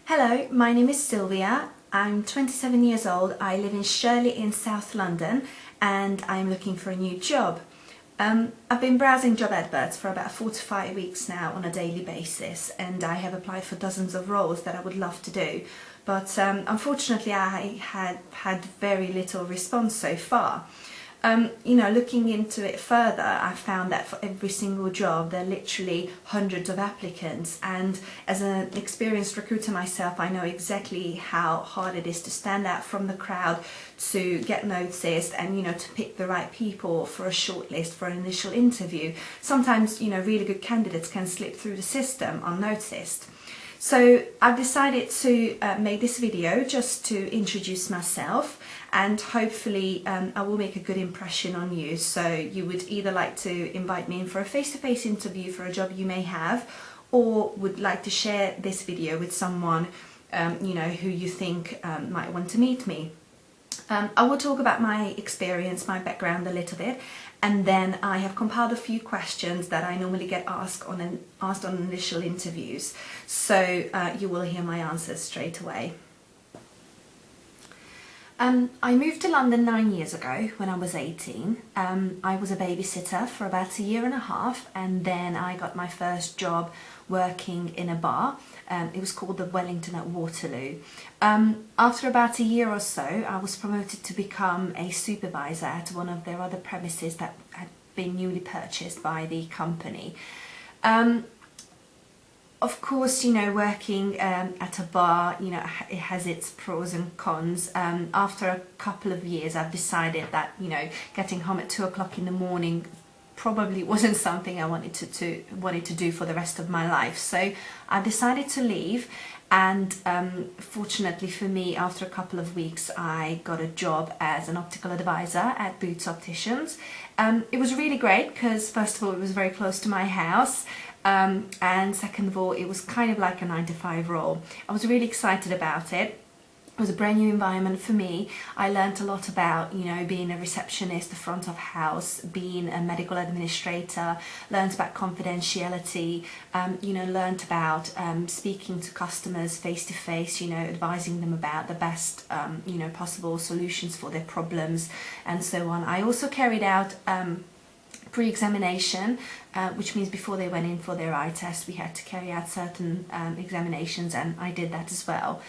Hello, my name is Sylvia. I'm 27 years old. I live in Shirley in South London and I'm looking for a new job. I've been browsing job adverts for about 4 to 5 weeks now on a daily basis, and I have applied for dozens of roles that I would love to do, but unfortunately I had very little response so far. Looking into it further, I found that for every single job there are literally hundreds of applicants, and as an experienced recruiter myself, I know exactly how hard it is to stand out from the crowd, to get noticed, and to pick the right people for a shortlist for an initial interview. Sometimes really good candidates can slip through the system unnoticed. So I've decided to make this video just to introduce myself, and hopefully I will make a good impression on you, so you would either like to invite me in for a face-to-face interview for a job you may have, or would like to share this video with someone who you think might want to meet me. I will talk about my experience, my background a little bit, and then I have compiled a few questions that I normally get asked on initial interviews, so you will hear my answers straight away. I moved to London 9 years ago when I was 18. I was a babysitter for about a year and a half, and then I got my first job working in a bar. It was called the Wellington at Waterloo. After about a year or so, I was promoted to become a supervisor at one of their other premises that had been newly purchased by the company. Of course, working at a bar, it has its pros and cons. After a couple of years, I've decided that, getting home at 2 o'clock in the morning probably wasn't something I wanted to do for the rest of my life. So I decided to leave, and fortunately for me, after a couple of weeks, I got a job as an optical advisor at Boots Opticians. It was really great because, first of all, it was very close to my house. And second of all, it was kind of like a 9-to-5 role. I was really excited about it. It was a brand new environment for me. I learnt a lot about, being a receptionist, the front of house, being a medical administrator, learnt about confidentiality, learnt about speaking to customers face to face, advising them about the best, possible solutions for their problems and so on. I also carried out pre-examination, which means before they went in for their eye test, we had to carry out certain examinations, and I did that as well.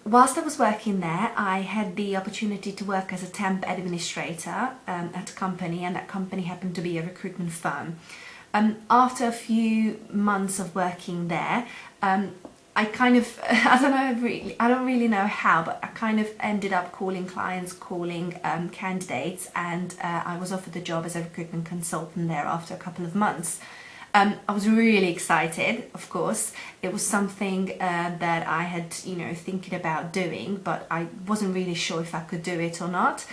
Whilst I was working there, I had the opportunity to work as a temp administrator at a company, and that company happened to be a recruitment firm. After a few months of working there, I kind of, I don't really know how, but I kind of ended up calling clients, calling candidates, and I was offered the job as a recruitment consultant there after a couple of months. I was really excited, of course. It was something that I had, thinking about doing, but I wasn't really sure if I could do it or not.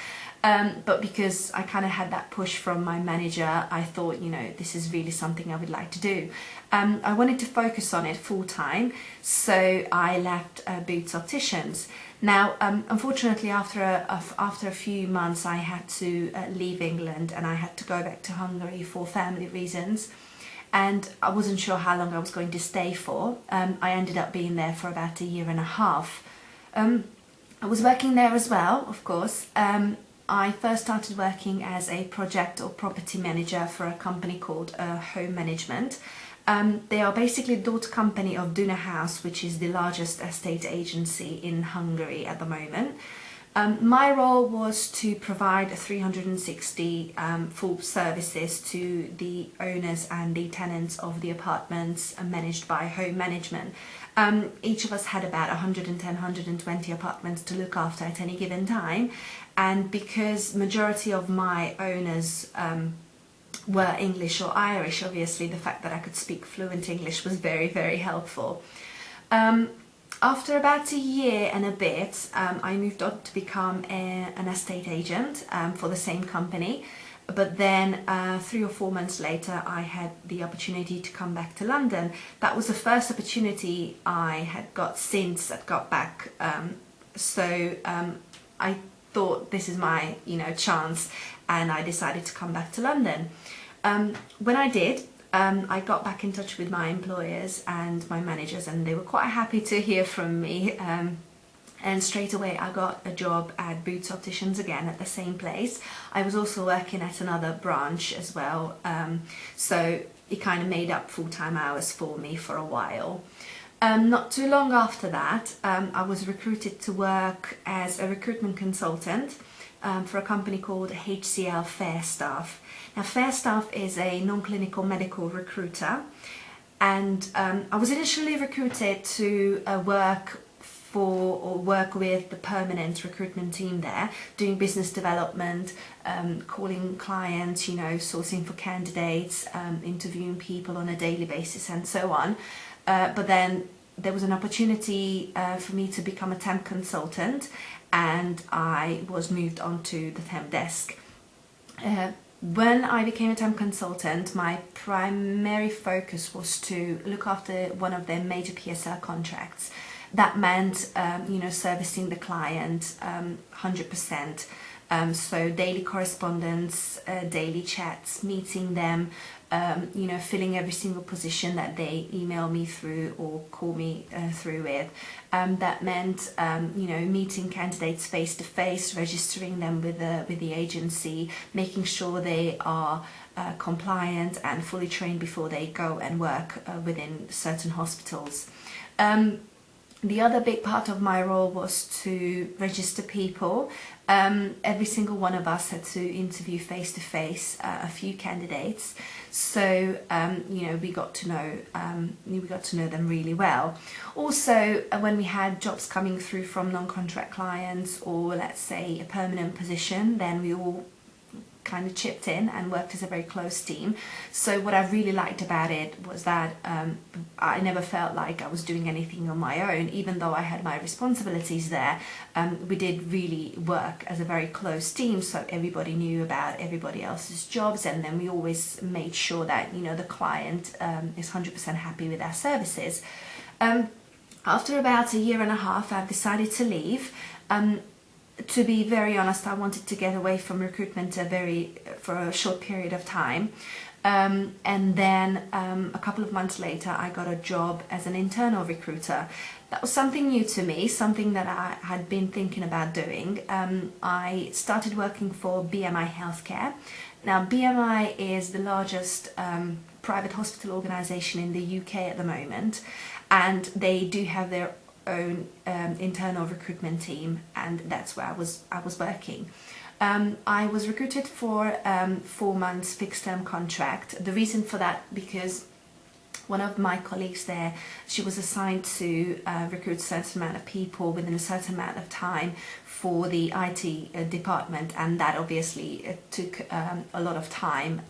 But because I kind of had that push from my manager, I thought, this is really something I would like to do. I wanted to focus on it full time, so I left Boots Opticians. Now, unfortunately, after a few months, I had to leave England, and I had to go back to Hungary for family reasons. And I wasn't sure how long I was going to stay for. I ended up being there for about a year and a half. I was working there as well, of course. I first started working as a project or property manager for a company called Home Management. They are basically a daughter company of Duna House, which is the largest estate agency in Hungary at the moment. My role was to provide 360 full services to the owners and the tenants of the apartments managed by Home Management. Each of us had about 110-120 apartments to look after at any given time, and because majority of my owners were English or Irish, obviously the fact that I could speak fluent English was very, very helpful. After about a year and a bit, I moved on to become an estate agent for the same company. But then 3 or 4 months later, I had the opportunity to come back to London. That was the first opportunity I had got since I got back. So I thought, this is my chance, and I decided to come back to London. When I did, I got back in touch with my employers and my managers, and they were quite happy to hear from me. And straight away I got a job at Boots Opticians again at the same place. I was also working at another branch as well, so it kind of made up full-time hours for me for a while. Not too long after that, I was recruited to work as a recruitment consultant for a company called HCL Fairstaff. Now, Fairstaff is a non-clinical medical recruiter, and I was initially recruited to work with the permanent recruitment team there, doing business development, calling clients, sourcing for candidates, interviewing people on a daily basis and so on. But then there was an opportunity for me to become a temp consultant, and I was moved onto the temp desk. When I became a temp consultant, my primary focus was to look after one of their major PSL contracts. That meant, servicing the client 100%. So daily correspondence, daily chats, meeting them, filling every single position that they email me through or call me through with. That meant, meeting candidates face to face, registering them with the agency, making sure they are compliant and fully trained before they go and work within certain hospitals. The other big part of my role was to register people. Every single one of us had to interview face to face a few candidates, so we got to know them really well. Also, when we had jobs coming through from non-contract clients, or let's say a permanent position, then we all kind of chipped in and worked as a very close team. So what I really liked about it was that I never felt like I was doing anything on my own. Even though I had my responsibilities there, we did really work as a very close team, so everybody knew about everybody else's jobs, and then we always made sure that the client is 100% happy with our services. After about a year and a half, I've decided to leave. To be very honest, I wanted to get away from recruitment for a short period of time. And then a couple of months later, I got a job as an internal recruiter. That was something new to me, something that I had been thinking about doing. I started working for BMI Healthcare. Now, BMI is the largest private hospital organisation in the UK at the moment, and they do have their own internal recruitment team, and that's where I was working. I was recruited for 4 months fixed term contract. The reason for that, because one of my colleagues there, she was assigned to recruit a certain amount of people within a certain amount of time for the IT department, and that obviously took a lot of time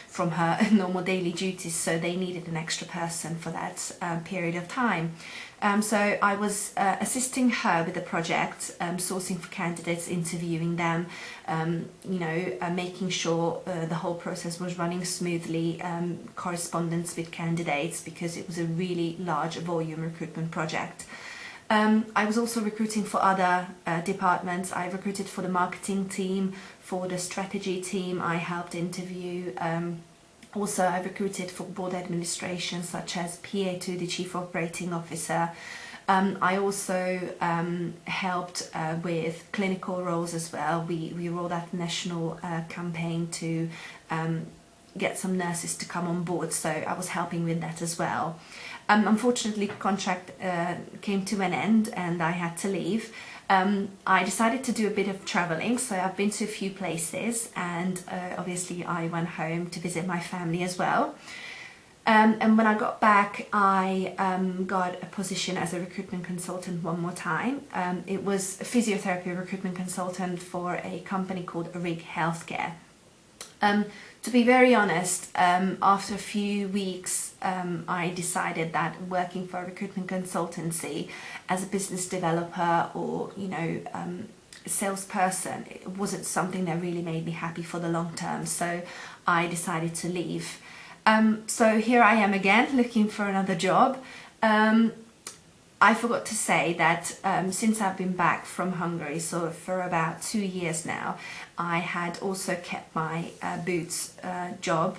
from her normal daily duties, so they needed an extra person for that period of time. So I was assisting her with the project, sourcing for candidates, interviewing them, making sure the whole process was running smoothly, correspondence with candidates, because it was a really large volume recruitment project. I was also recruiting for other departments. I recruited for the marketing team, for the strategy team. I helped interview. Also, I recruited for board administration, such as PA to the Chief Operating Officer. I also helped with clinical roles as well. We rolled out a national campaign to get some nurses to come on board, so I was helping with that as well. Unfortunately, the contract came to an end and I had to leave. I decided to do a bit of travelling, so I've been to a few places, and obviously I went home to visit my family as well. And when I got back, I got a position as a recruitment consultant one more time. It was a physiotherapy recruitment consultant for a company called Rig Healthcare. To be very honest, after a few weeks, I decided that working for a recruitment consultancy as a business developer or, salesperson, it wasn't something that really made me happy for the long term. So I decided to leave. So here I am again looking for another job. I forgot to say that since I've been back from Hungary, so for about 2 years now, I had also kept my Boots job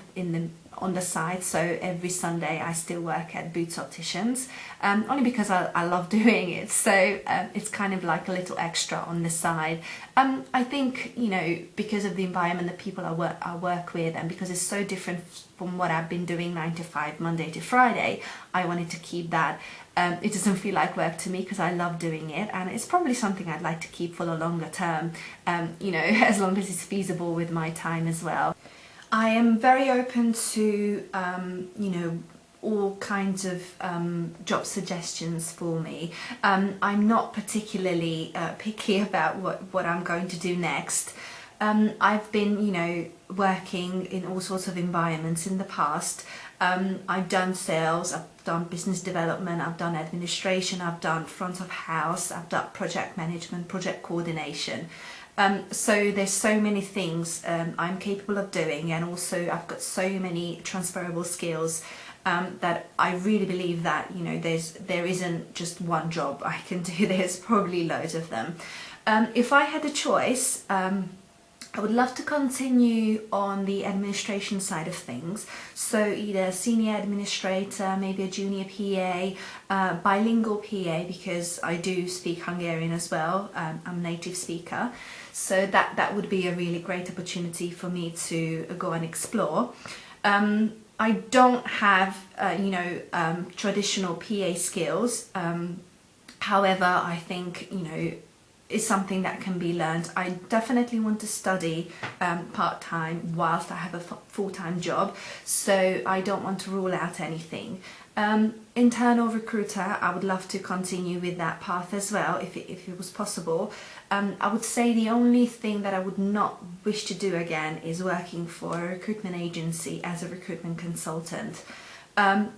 on the side, so every Sunday I still work at Boots Opticians, only because I love doing it, so it's kind of like a little extra on the side. I think, you know, because of the environment that people I work with, and because it's so different from what I've been doing 9 to 5, Monday to Friday, I wanted to keep that. It doesn't feel like work to me because I love doing it, and it's probably something I'd like to keep for the longer term, you know, as long as it's feasible with my time as well. I am very open to, you know, all kinds of job suggestions for me. I'm not particularly picky about what I'm going to do next. I've been, you know, working in all sorts of environments in the past. I've done sales, I've done business development, I've done administration, I've done front of house, I've done project management, project coordination. So there's so many things I'm capable of doing, and also I've got so many transferable skills that I really believe that, you know, there isn't just one job I can do. There's probably loads of them. If I had a choice, I would love to continue on the administration side of things, so either a senior administrator, maybe a junior PA, bilingual PA, because I do speak Hungarian as well. I'm a native speaker, so that would be a really great opportunity for me to go and explore. I don't have, you know, traditional PA skills. However, I think, you know, is something that can be learned. I definitely want to study part-time whilst I have a full-time job, so I don't want to rule out anything. Internal recruiter, I would love to continue with that path as well, if it was possible. I would say the only thing that I would not wish to do again is working for a recruitment agency as a recruitment consultant.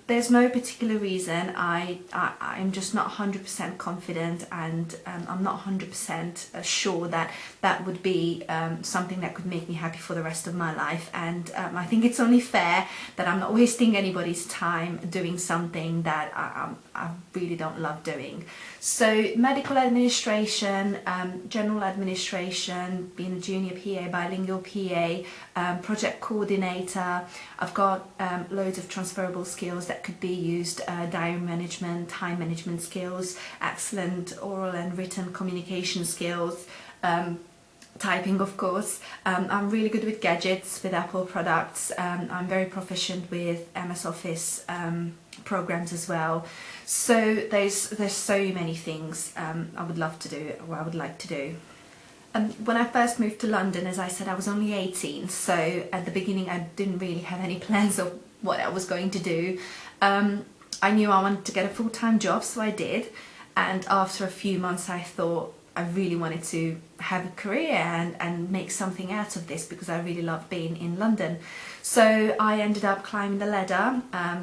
There's no particular reason. I'm just not 100% confident, and I'm not 100% sure that that would be something that could make me happy for the rest of my life, and I think it's only fair that I'm not wasting anybody's time doing something that I really don't love doing. So medical administration, general administration, being a junior PA, bilingual PA, project coordinator. I've got loads of transferable skills that could be used, diary management, time management skills, excellent oral and written communication skills, typing, of course. I'm really good with gadgets, with Apple products. I'm very proficient with MS Office programs as well. So there's so many things I would love to do, or I would like to do. When I first moved to London, as I said, I was only 18, so at the beginning I didn't really have any plans of what I was going to do. I knew I wanted to get a full-time job, so I did, and after a few months I thought I really wanted to have a career and make something out of this, because I really love being in London. So I ended up climbing the ladder,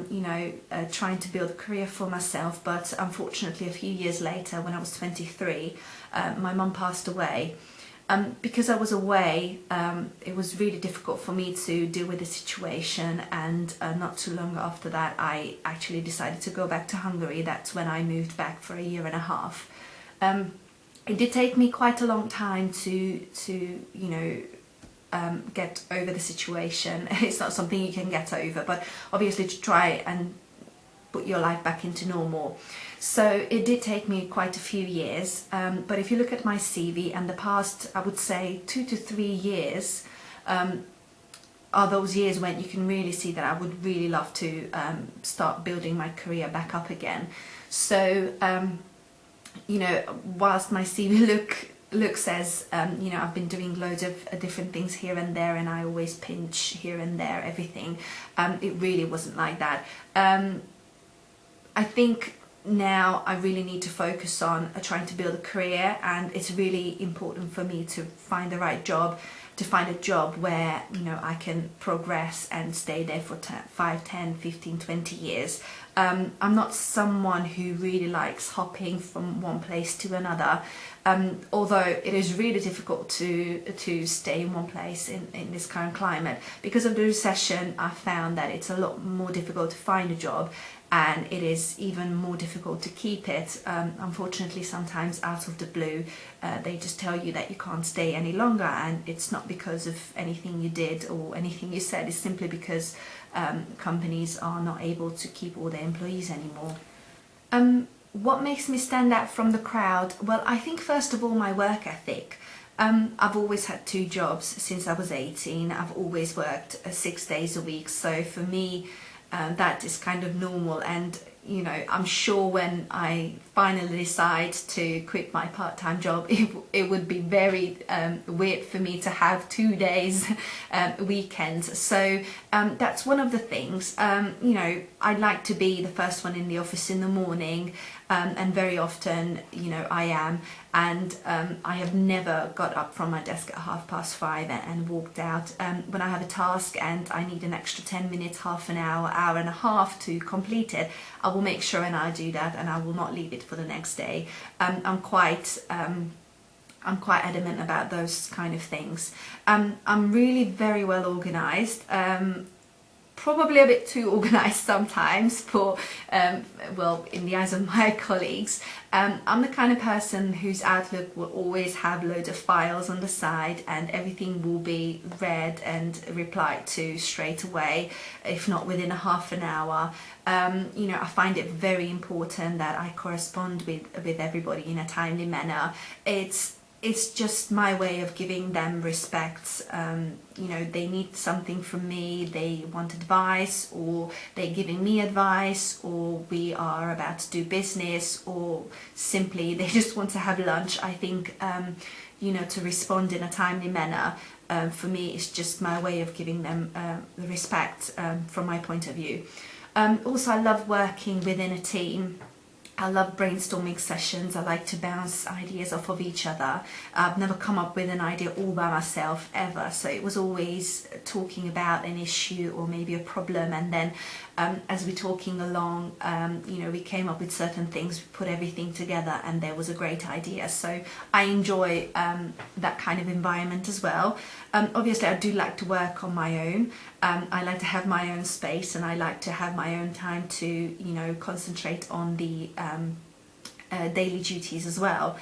you know, trying to build a career for myself, but unfortunately a few years later, when I was 23, my mum passed away. Because I was away, it was really difficult for me to deal with the situation, and not too long after that I actually decided to go back to Hungary. That's when I moved back for a year and a half. It did take me quite a long time to you know, get over the situation. It's not something you can get over, but obviously to try and put your life back into normal. So it did take me quite a few years, but if you look at my CV, and the past, I would say 2 to 3 years are those years when you can really see that I would really love to start building my career back up again. So you know, whilst my CV looks as, you know, I've been doing loads of different things here and there, and I always pinch here and there, everything, it really wasn't like that. I think now I really need to focus on trying to build a career, and it's really important for me to find the right job, to find a job where, you know, I can progress and stay there for 5, 10, 15, 20 years. I'm not someone who really likes hopping from one place to another, although it is really difficult to stay in one place in this current climate. Because of the recession, I found that it's a lot more difficult to find a job, and it is even more difficult to keep it. Unfortunately, sometimes out of the blue, they just tell you that you can't stay any longer, and it's not because of anything you did or anything you said, it's simply because companies are not able to keep all their employees anymore. What makes me stand out from the crowd? Well, I think first of all my work ethic. I've always had 2 jobs since I was 18. I've always worked 6 days a week, so for me that is kind of normal. And you know, I'm sure when I finally decide to quit my part-time job, it would be very weird for me to have 2 days weekends. So that's one of the things. You know, I like to be the first one in the office in the morning, and very often, you know, I am. And I have never got up from my desk at 5:30 and walked out. When I have a task and I need an extra 10 minutes, half an hour, hour and a half to complete it, I will make sure and I do that, and I will not leave it for the next day. I'm quite adamant about those kind of things. I'm really very well organized. Probably a bit too organized sometimes for, well, in the eyes of my colleagues. I'm the kind of person whose Outlook will always have loads of files on the side, and everything will be read and replied to straight away, if not within a half an hour. You know, I find it very important that I correspond with everybody in a timely manner. It's just my way of giving them respect. You know, they need something from me, they want advice, or they're giving me advice, or we are about to do business, or simply they just want to have lunch. I think, you know, to respond in a timely manner, for me, it's just my way of giving them the respect from my point of view. Also, I love working within a team. I love brainstorming sessions. I like to bounce ideas off of each other. I've never come up with an idea all by myself ever, so it was always talking about an issue or maybe a problem, and then as we're talking along, you know, we came up with certain things, we put everything together, and there was a great idea. So I enjoy that kind of environment as well. Obviously, I do like to work on my own. I like to have my own space, and I like to have my own time to, you know, concentrate on the daily duties as well.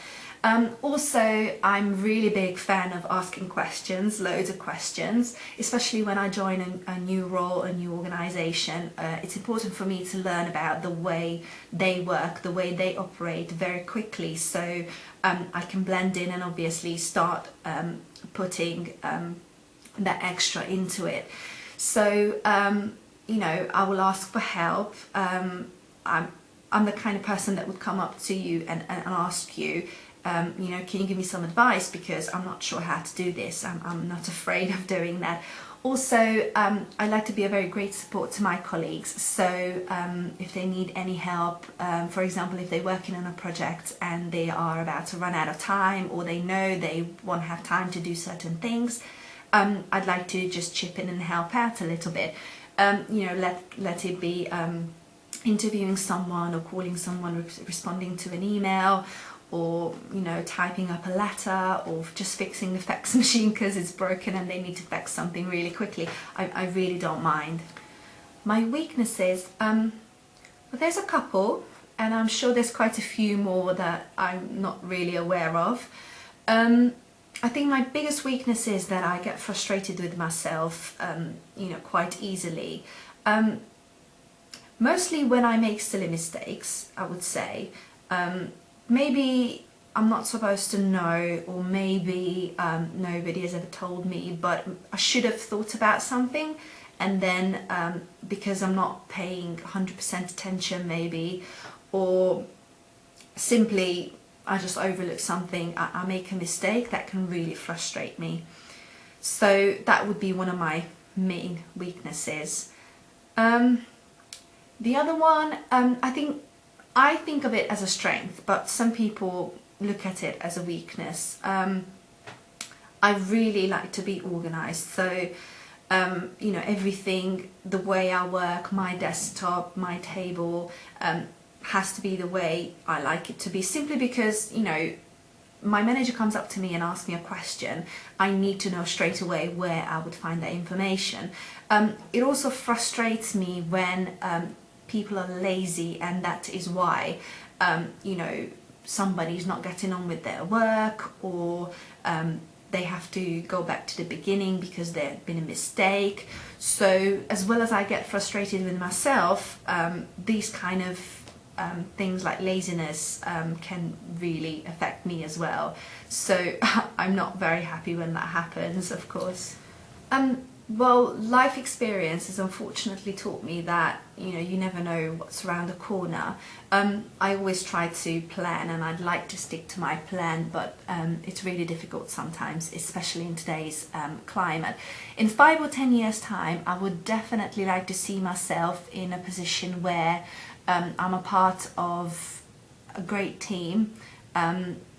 Also, I'm really big fan of asking questions, loads of questions, especially when I join a new role, a new organisation. It's important for me to learn about the way they work, the way they operate very quickly, so I can blend in and obviously start putting that extra into it. So, you know, I will ask for help. I'm the kind of person that would come up to you and ask you, you know, can you give me some advice, because I'm not sure how to do this. I'm not afraid of doing that. Also, I like to be a very great support to my colleagues. So if they need any help, for example, if they're working on a project and they are about to run out of time, or they know they won't have time to do certain things, I'd like to just chip in and help out a little bit. You know, let it be interviewing someone, or calling someone, responding to an email, or, you know, typing up a letter, or just fixing the fax machine because it's broken and they need to fax something really quickly. I really don't mind. My weaknesses, well, there's a couple, and I'm sure there's quite a few more that I'm not really aware of. I think my biggest weakness is that I get frustrated with myself, you know, quite easily. Mostly when I make silly mistakes, I would say. Maybe I'm not supposed to know, or maybe nobody has ever told me, but I should have thought about something, and then because I'm not paying 100% attention maybe, or simply I just overlook something, I make a mistake, that can really frustrate me. So that would be one of my main weaknesses. The other one, I think of it as a strength, but some people look at it as a weakness. I really like to be organised, so you know, everything, the way I work, my desktop, my table, has to be the way I like it to be, simply because, you know, my manager comes up to me and asks me a question, I need to know straight away where I would find that information. It also frustrates me when people are lazy, and that is why you know, somebody's not getting on with their work, or they have to go back to the beginning because there's been a mistake. So as well as I get frustrated with myself, these kind of things like laziness can really affect me as well. So I'm not very happy when that happens, of course. Well, life experience has unfortunately taught me that, you know, you never know what's around the corner. I always try to plan, and I'd like to stick to my plan, but it's really difficult sometimes, especially in today's climate. In 5 or 10 years' time, I would definitely like to see myself in a position where I'm a part of a great team.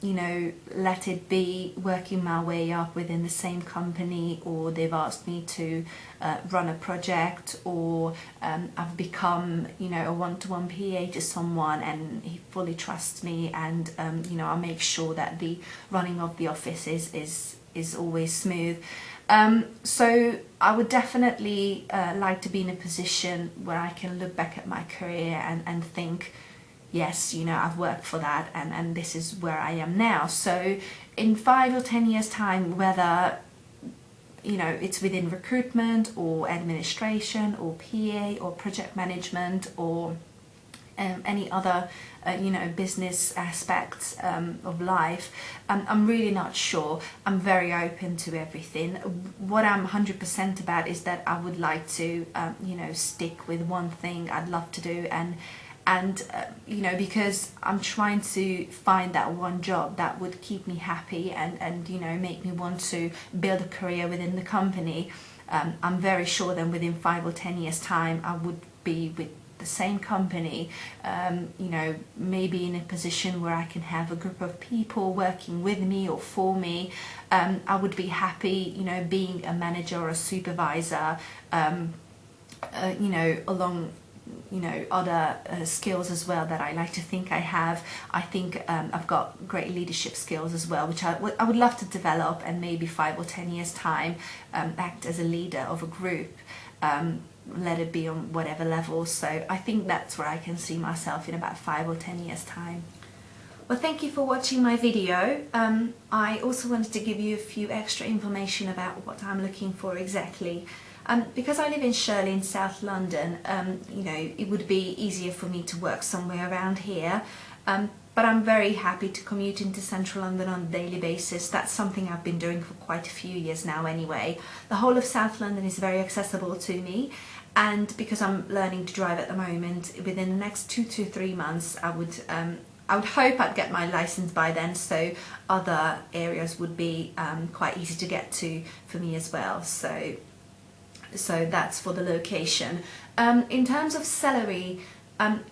You know, let it be working my way up within the same company, or they've asked me to run a project, or I've become, you know, a one-to-one PA to someone and he fully trusts me, and you know, I make sure that the running of the office is always smooth. So I would definitely like to be in a position where I can look back at my career and think, yes, you know, I've worked for that, and this is where I am now. So in 5 or 10 years' time, whether, you know, it's within recruitment or administration or PA or project management or any other you know, business aspects of life, I'm really not sure. I'm very open to everything. What I'm 100% about is that I would like to you know, stick with one thing I'd love to do, and you know, because I'm trying to find that one job that would keep me happy and you know, make me want to build a career within the company. I'm very sure that within 5 or 10 years' time, I would be with the same company, you know, maybe in a position where I can have a group of people working with me or for me. I would be happy, you know, being a manager or a supervisor, you know, along, you know, other skills as well that I like to think I have. I think I've got great leadership skills as well, which I would love to develop, and maybe 5 or 10 years' time act as a leader of a group, let it be on whatever level. So I think that's where I can see myself in about 5 or 10 years' time. Well, thank you for watching my video. I also wanted to give you a few extra information about what I'm looking for exactly. Because I live in Shirley in South London, you know, it would be easier for me to work somewhere around here, but I'm very happy to commute into Central London on a daily basis. That's something I've been doing for quite a few years now anyway. The whole of South London is very accessible to me, and because I'm learning to drive at the moment, within the next 2 to 3 months I would hope I'd get my license by then, so other areas would be quite easy to get to for me as well. So that's for the location. In terms of salary,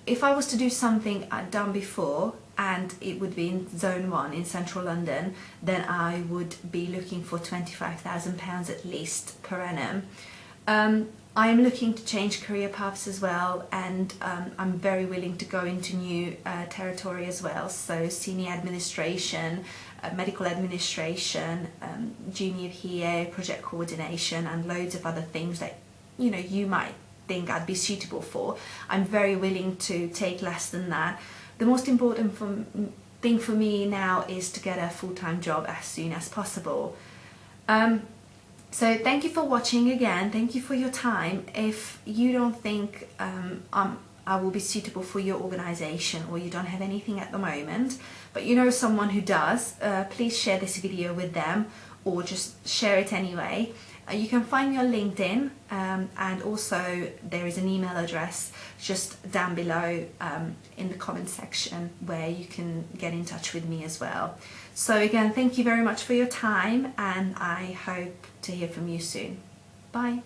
if I was to do something I'd done before, and it would be in Zone 1 in Central London, then I would be looking for £25,000 at least per annum. I am looking to change career paths as well, and I'm very willing to go into new territory as well, so senior administration, medical administration, junior PA, project coordination, and loads of other things that, you know, you might think I'd be suitable for. I'm very willing to take less than that. The most important thing for me now is to get a full-time job as soon as possible. So thank you for watching again. Thank you for your time. If you don't think I will be suitable for your organisation, or you don't have anything at the moment, but you know someone who does, please share this video with them, or just share it anyway. You can find me on LinkedIn, and also there is an email address just down below in the comment section where you can get in touch with me as well. So again, thank you very much for your time, and I hope to hear from you soon. Bye.